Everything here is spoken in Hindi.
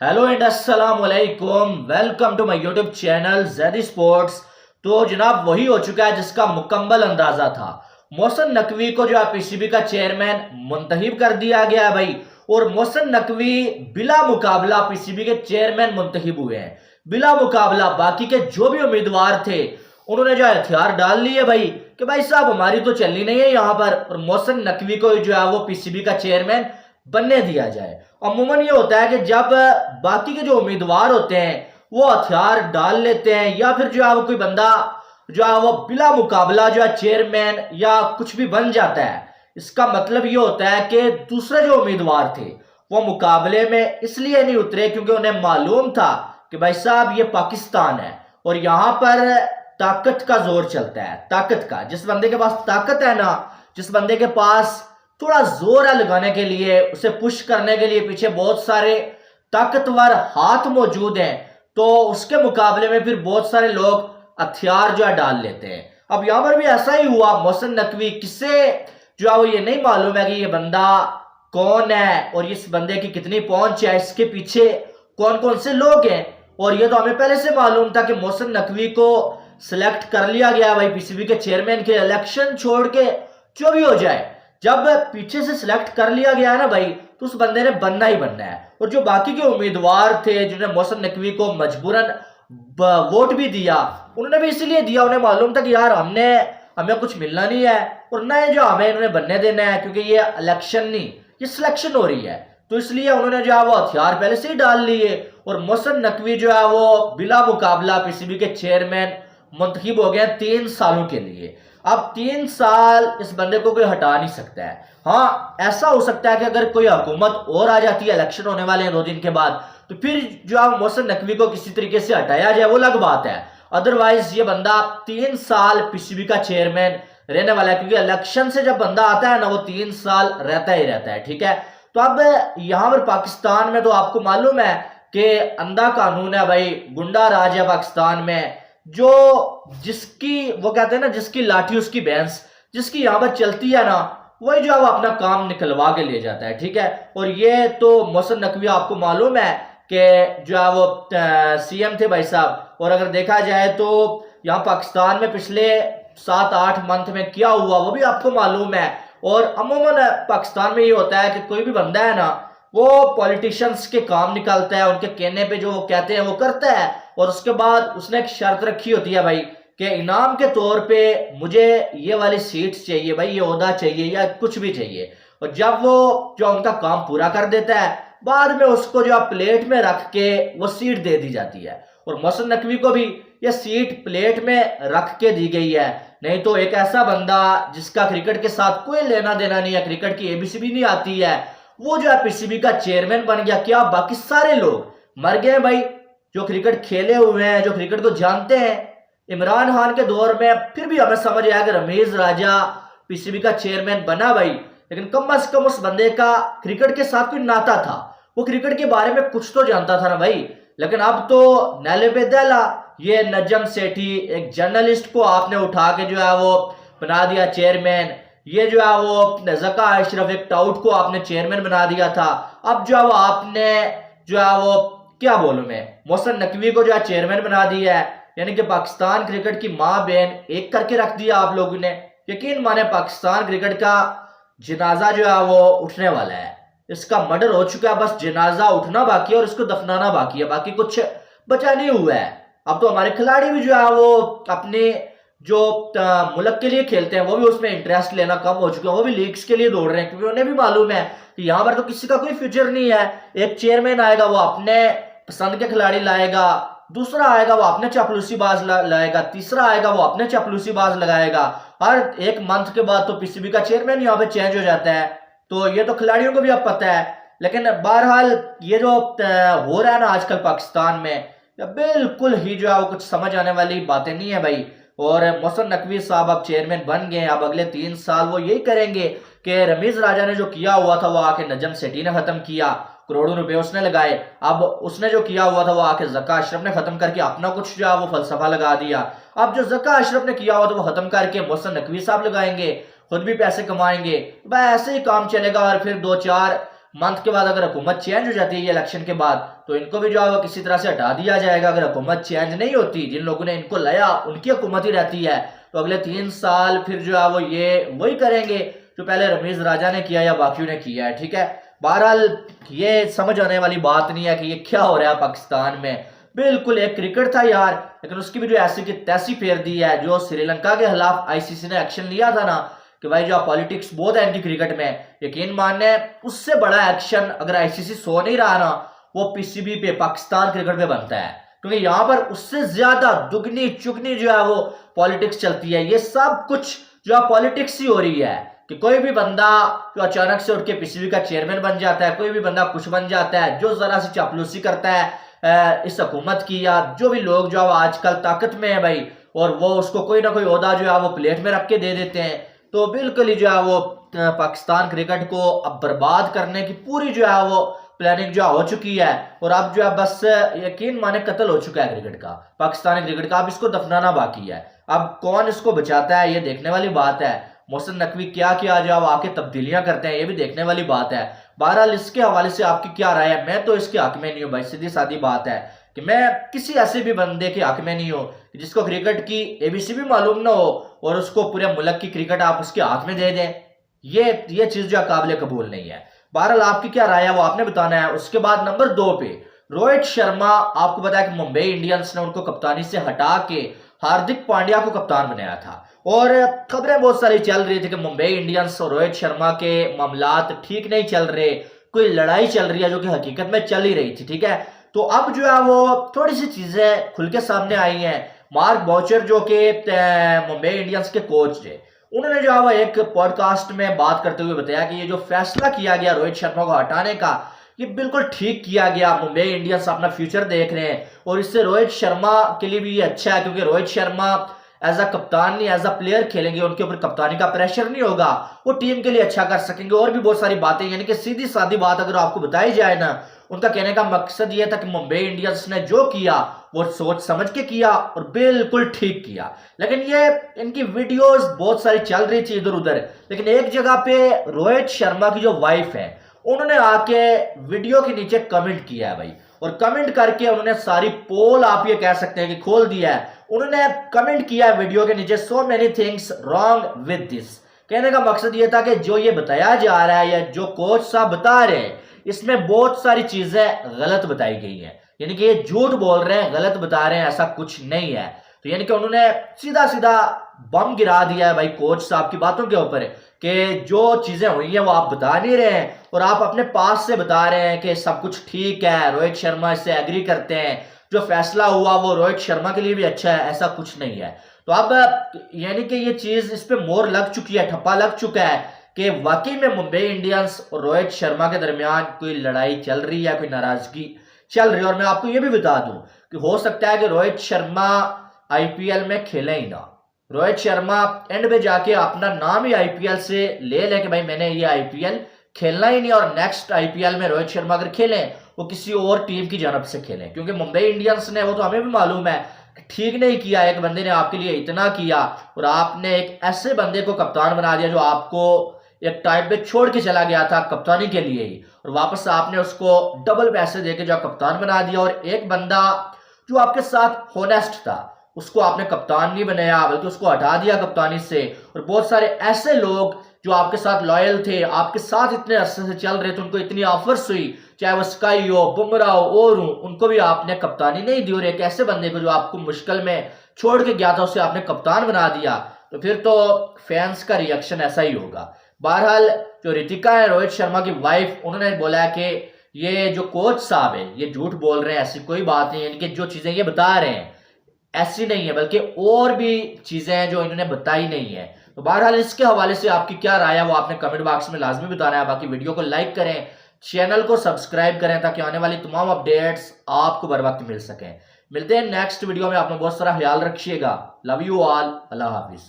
हेलो एंड अस्सलाम वालेकुम। Welcome to my YouTube channel Zaidi sports. तो जनाब वही हो चुका है जिसका मुकम्मल अंदाजा था। मोहसिन नकवी को जो है पीसीबी का चेयरमैन मुंतखब कर दिया गया है भाई। और मोहसिन नकवी बिला मुकाबला पीसीबी के चेयरमैन मुंतखब हुए हैं। बिला मुकाबला बाकी के जो भी उम्मीदवार थे उन्होंने जो है हथियार डाल लिए भाई कि भाई साहब हमारी तो चलनी नहीं है यहाँ पर, और मोहसिन नकवी को जो है वो पीसीबी का चेयरमैन बनने दिया जाए। अमूमन ये होता है कि जब बाकी के जो उम्मीदवार होते हैं वो हथियार डाल लेते हैं या फिर जो है वो कोई बंदा जो है वो बिला मुकाबला जो है चेयरमैन या कुछ भी बन जाता है, इसका मतलब ये होता है कि दूसरे जो उम्मीदवार थे वो मुकाबले में इसलिए नहीं उतरे क्योंकि उन्हें मालूम था कि भाई साहब ये पाकिस्तान है और यहां पर ताकत का जोर चलता है। ताकत का, जिस बंदे के पास ताकत है ना, जिस बंदे के पास थोड़ा जोर है लगाने के लिए, उसे पुश करने के लिए पीछे बहुत सारे ताकतवर हाथ मौजूद हैं, तो उसके मुकाबले में फिर बहुत सारे लोग हथियार जो है डाल लेते हैं। अब यहां पर भी ऐसा ही हुआ। मोहसिन नकवी किससे जो है वो ये नहीं मालूम है कि ये बंदा कौन है और इस बंदे की कितनी पहुंच है, इसके पीछे कौन कौन से लोग हैं। और ये तो हमें पहले से मालूम था कि मोहसिन नकवी को सिलेक्ट कर लिया गया भाई पीसीबी के चेयरमैन के। इलेक्शन छोड़ के जो भी हो जाए, जब पीछे से सिलेक्ट कर लिया गया है ना भाई, तो उस बंदे ने बनना ही बनना है। और जो बाकी के उम्मीदवार थे जिन्होंने मोहसिन नकवी को मजबूरन वोट भी दिया, उन्होंने भी इसीलिए दिया, उन्हें मालूम था कि यार हमें कुछ मिलना नहीं है और न जो हमें इन्होंने बनने देना है, क्योंकि ये इलेक्शन नहीं, ये सिलेक्शन हो रही है। तो इसलिए उन्होंने जो है वो हथियार पहले से ही डाल लिए और मोहसिन नकवी जो है वो बिला मुकाबला पीसीबी के चेयरमैन मुंतखब हो गए 3 सालों के लिए। अब 3 साल इस बंदे को कोई हटा नहीं सकता है। हाँ, ऐसा हो सकता है कि अगर कोई हुकूमत और आ जाती है, इलेक्शन होने वाले हैं 2 दिन के बाद, तो फिर जो है मोहसिन नकवी को किसी तरीके से हटाया जाए, वो अलग बात है। अदरवाइज ये बंदा 3 साल पीसीबी का चेयरमैन रहने वाला है, क्योंकि इलेक्शन से जब बंदा आता है ना वो 3 साल रहता ही रहता है। ठीक है, तो अब यहां पर पाकिस्तान में तो आपको मालूम है कि अंधा कानून है भाई, गुंडा राज है पाकिस्तान में। जो जिसकी वो कहते हैं ना, जिसकी लाठी उसकी भैंस, जिसकी यहां पर चलती है ना, वही जो है वो अपना काम निकलवा के ले जाता है। ठीक है, और ये तो मोहसिन नकवी आपको मालूम है कि जो है वो सीएम थे भाई साहब। और अगर देखा जाए तो यहाँ पाकिस्तान में पिछले 7-8 मंथ में क्या हुआ वो भी आपको मालूम है। और अमूमन पाकिस्तान में ये होता है कि कोई भी बंदा है ना, वो पॉलिटिशियंस के काम निकालता है, उनके कहने पे जो वो कहते हैं वो करता है, और उसके बाद उसने एक शर्त रखी होती है भाई कि इनाम के तौर पे मुझे ये वाली सीट चाहिए भाई, ये ओहदा चाहिए या कुछ भी चाहिए। और जब वो जो उनका काम पूरा कर देता है, बाद में उसको जो प्लेट में रख के वो सीट दे दी जाती है। और मोहसिन नकवी को भी ये सीट प्लेट में रख के दी गई है। नहीं तो एक ऐसा बंदा जिसका क्रिकेट के साथ कोई लेना देना नहीं है, क्रिकेट की एबीसी भी नहीं आती है, वो जो है पीसीबी का चेयरमैन बन गया, क्या बाकी सारे लोग मर गए भाई जो क्रिकेट खेले हुए हैं, जो क्रिकेट को जानते हैं। इमरान खान के दौर में फिर भी हमें समझ आया कि रमीज राजा पीसीबी का चेयरमैन बना भाई, लेकिन कम से कम उस बंदे का क्रिकेट के साथ कोई नाता था, वो क्रिकेट के बारे में कुछ तो जानता था ना भाई। लेकिन अब तो नैले पे दहला, ये नजम सेठी एक जर्नलिस्ट को आपने उठा के जो है वो बना दिया चेयरमैन। ये जो है वो जका अशरफ एक टाउट को आपने चेयरमैन बना दिया था। अब जो है वो आपने जो है वो क्या बोलूं मैं, मोहसिन नकवी को जो है चेयरमैन बना दिया है। यानी कि पाकिस्तान क्रिकेट की मां बहन एक करके रख दिया आप लोगों ने। यकीन माने पाकिस्तान क्रिकेट का जनाजा जो है वो उठने वाला है, इसका मर्डर हो चुका है, बस जनाजा उठना बाकी है और इसको दफनाना बाकी है, बाकी कुछ बचा नहीं हुआ है। अब तो हमारे खिलाड़ी भी जो है वो अपने जो मुल्क के लिए खेलते हैं वो भी उसमें इंटरेस्ट लेना कम हो चुके हैं, वो भी लीग्स के लिए दौड़ रहे हैं, क्योंकि उन्हें भी मालूम है कि यहाँ पर तो किसी का कोई फ्यूचर नहीं है। एक चेयरमैन आएगा वो अपने पसंद के खिलाड़ी लाएगा, दूसरा आएगा वो अपने चापलूसी बाज लाएगा, तीसरा आएगा वो अपने चापलूसी बाज लगाएगा। हर एक मंथ के बाद तो पीसीबी का चेयरमैन यहाँ पे चेंज हो जाता है। तो ये तो खिलाड़ियों को भी अब पता है। लेकिन बहरहाल ये जो हो रहा है ना आजकल पाकिस्तान में, बिल्कुल ही जो है वो कुछ समझ आने वाली बातें नहीं है भाई। और मोहसिन नकवी साहब अब चेयरमैन बन गए, अब अगले 3 साल वो यही करेंगे कि रमीज राजा ने जो किया हुआ था वो आके नजम सेठी ने खत्म किया, करोड़ों रुपए उसने लगाए। अब उसने जो किया हुआ था वो आके जका अशरफ ने खत्म करके अपना कुछ जो है वो फलसफा लगा दिया। अब जो जका अशरफ ने किया हुआ था वो खत्म करके मोहसिन नकवी साहब लगाएंगे, खुद भी पैसे कमाएंगे। भाई ऐसे ही काम चलेगा और फिर 2-4 मंथ के बाद अगर हुकूमत चेंज हो जाती है ये इलेक्शन के बाद, तो इनको भी जो है वो किसी तरह से हटा दिया जाएगा। अगर हुकूमत चेंज नहीं होती, जिन लोगों ने इनको लाया उनकी हुकूमत ही रहती है, तो अगले 3 साल फिर जो है वो ये वही करेंगे जो पहले रमीज राजा ने किया या बाकियों ने किया है। ठीक है, बहरहाल ये समझ आने वाली बात नहीं है कि ये क्या हो रहा है पाकिस्तान में। बिल्कुल एक क्रिकेट था यार, लेकिन उसकी भी जो ऐसी की तैसी फेर दी है। जो श्रीलंका के खिलाफ आईसीसी ने एक्शन लिया था ना कि भाई जो पॉलिटिक्स बहुत है इनकी क्रिकेट में, यकीन मानने उससे बड़ा एक्शन अगर आईसीसी सो नहीं रहा ना, वो पीसीबी पे पाकिस्तान क्रिकेट पे बनता है। क्योंकि यहां पर उससे ज्यादा दुगनी चुगनी जो है वो पॉलिटिक्स चलती है। ये सब कुछ जो है पॉलिटिक्स ही हो रही है कि कोई भी बंदा जो अचानक से उठ के पीसीबी का चेयरमैन बन जाता है, कोई भी बंदा कुछ बन जाता है, जो जरा सी चापलूसी करता है इस हुकूमत की, या जो भी लोग जो आजकल ताकत में है भाई, और वो उसको कोई ना कोई ओहदा जो है वो प्लेट में रख के दे देते हैं। तो बिल्कुल ही जो है वो पाकिस्तान क्रिकेट को अब बर्बाद करने की पूरी जो है वो प्लानिंग जो हो चुकी है। और अब जो है बस यकीन माने कत्ल हो चुका है क्रिकेट का, पाकिस्तानी क्रिकेट का। अब इसको दफनाना बाकी है। अब कौन इसको बचाता है ये देखने वाली बात है। मोहसिन नकवी क्या किया जो आके तब्दीलियां करते हैं ये भी देखने वाली बात है। बहरहाल इसके हवाले से आपकी क्या राय है? मैं तो इसके हक में नहीं हूं भाई, सीधी सादी बात है कि मैं किसी ऐसे भी बंदे के हक में नहीं हूं जिसको क्रिकेट की एबीसी भी मालूम ना हो और उसको पूरे मुल्क की क्रिकेट आप उसके हाथ में दे दें। ये चीज जो काबिल कबूल नहीं है। बहरहाल आपकी क्या राय है वो आपने बताना है। उसके बाद नंबर 2 पे रोहित शर्मा, आपको पता है कि मुंबई इंडियंस ने उनको कप्तानी से हटा के हार्दिक पांड्या को कप्तान बनाया था, और खबरें बहुत सारी चल रही थी कि मुंबई इंडियंस और रोहित शर्मा के मामलात ठीक नहीं चल रहे, कोई लड़ाई चल रही है, जो कि हकीकत में चल ही रही थी। ठीक है, तो अब जो है वो थोड़ी सी चीजें खुल के सामने आई हैं। मार्क बॉचर जो कि मुंबई इंडियंस के कोच थे, उन्होंने जो है वो एक पॉडकास्ट में बात करते हुए बताया कि ये जो फैसला किया गया रोहित शर्मा को हटाने का, ये बिल्कुल ठीक किया गया। मुंबई इंडियंस अपना फ्यूचर देख रहे हैं और इससे रोहित शर्मा के लिए भी ये अच्छा है, क्योंकि रोहित शर्मा एज अ कप्तान नहीं एज अ प्लेयर खेलेंगे, उनके ऊपर कप्तानी का प्रेशर नहीं होगा, वो टीम के लिए अच्छा कर सकेंगे। और भी बहुत सारी बातें, यानी कि सीधी सादी बात अगर आपको बताई जाए ना, उनका कहने का मकसद ये था कि मुंबई इंडियंस ने जो किया वो सोच समझ के किया और बिल्कुल ठीक किया। लेकिन ये इनकी वीडियोस बहुत सारी चल रही थी इधर उधर, लेकिन एक जगह पे रोहित शर्मा की जो वाइफ है उन्होंने आके वीडियो के नीचे कमेंट किया है भाई, और कमेंट करके उन्होंने सारी पोल आप ये कह सकते हैं कि खोल दिया है। उन्होंने कमेंट किया है वीडियो के नीचे, so many things wrong with this. कहने का मकसद ये था कि जो ये बताया जा रहा है या जो कोच साहब बता रहे हैं, इसमें बहुत सारी चीजें गलत बताई गई हैं, यानी कि ये झूठ बोल रहे हैं, गलत बता रहे हैं, ऐसा कुछ नहीं है। तो यानी कि उन्होंने सीधा सीधा बम गिरा दिया है भाई कोच साहब की बातों के ऊपर कि जो चीजें हुई हैं वो आप बता नहीं रहे हैं, और आप अपने पास से बता रहे हैं कि सब कुछ ठीक है, रोहित शर्मा इससे एग्री करते हैं, जो फैसला हुआ वो रोहित शर्मा के लिए भी अच्छा है, ऐसा कुछ नहीं है। तो अब यानी कि ये चीज इस पे मोहर लग चुकी है, ठप्पा लग चुका है कि वाकई में मुंबई इंडियंस और रोहित शर्मा के दरमियान कोई लड़ाई चल रही है, कोई नाराजगी चल रही है। और मैं आपको ये भी बता दूं कि हो सकता है कि रोहित शर्मा आईपीएल में खेले ही ना, रोहित शर्मा एंड में जाके अपना नाम ही आईपीएल से ले ले कि भाई मैंने ये आईपीएल खेलना ही नहीं, और नेक्स्ट आईपीएल में रोहित शर्मा अगर खेलें वो किसी और टीम की जानब से खेलें। क्योंकि मुंबई इंडियंस ने, वो तो हमें भी मालूम है, ठीक नहीं किया। एक बंदे ने आपके लिए इतना किया और आपने एक ऐसे बंदे को कप्तान बना दिया जो आपको एक टाइम पे छोड़ के चला गया था कप्तानी के लिए ही, और वापस आपने उसको डबल पैसे देके जो कप्तान बना दिया। और एक बंदा जो आपके साथ होनेस्ट था उसको आपने कप्तान नहीं बनाया, बल्कि उसको हटा दिया कप्तानी से। और बहुत सारे ऐसे लोग जो आपके साथ लॉयल थे, आपके साथ इतने अरसे से चल रहे थे, उनको इतनी ऑफर्स हुई, चाहे वो स्काई हो, बुमराह हो और हो, उनको भी आपने कप्तानी नहीं दी। और एक ऐसे बंदे को जो आपको मुश्किल में छोड़ के गया था उसे आपने कप्तान बना दिया, तो फिर तो फैंस का रिएक्शन ऐसा ही होगा। बहरहाल जो रितिका है रोहित शर्मा की वाइफ, उन्होंने बोला है कि ये जो कोच साहब है ये झूठ बोल रहे हैं, ऐसी कोई बात नहीं है, इनके जो चीजें ये बता रहे हैं ऐसी नहीं है, बल्कि और भी चीजें हैं जो इन्होंने बताई नहीं है। तो बहरहाल इसके हवाले से आपकी क्या राय है वो आपने कमेंट बॉक्स में लाजमी बताना है। बाकी वीडियो को लाइक करें, चैनल को सब्सक्राइब करें ताकि आने वाली तमाम अपडेट्स आपको बर वक्त मिल सकें। मिलते हैं नेक्स्ट वीडियो में, आपने बहुत सारा ख्याल रखिएगा। Love you all, Allah Hafiz.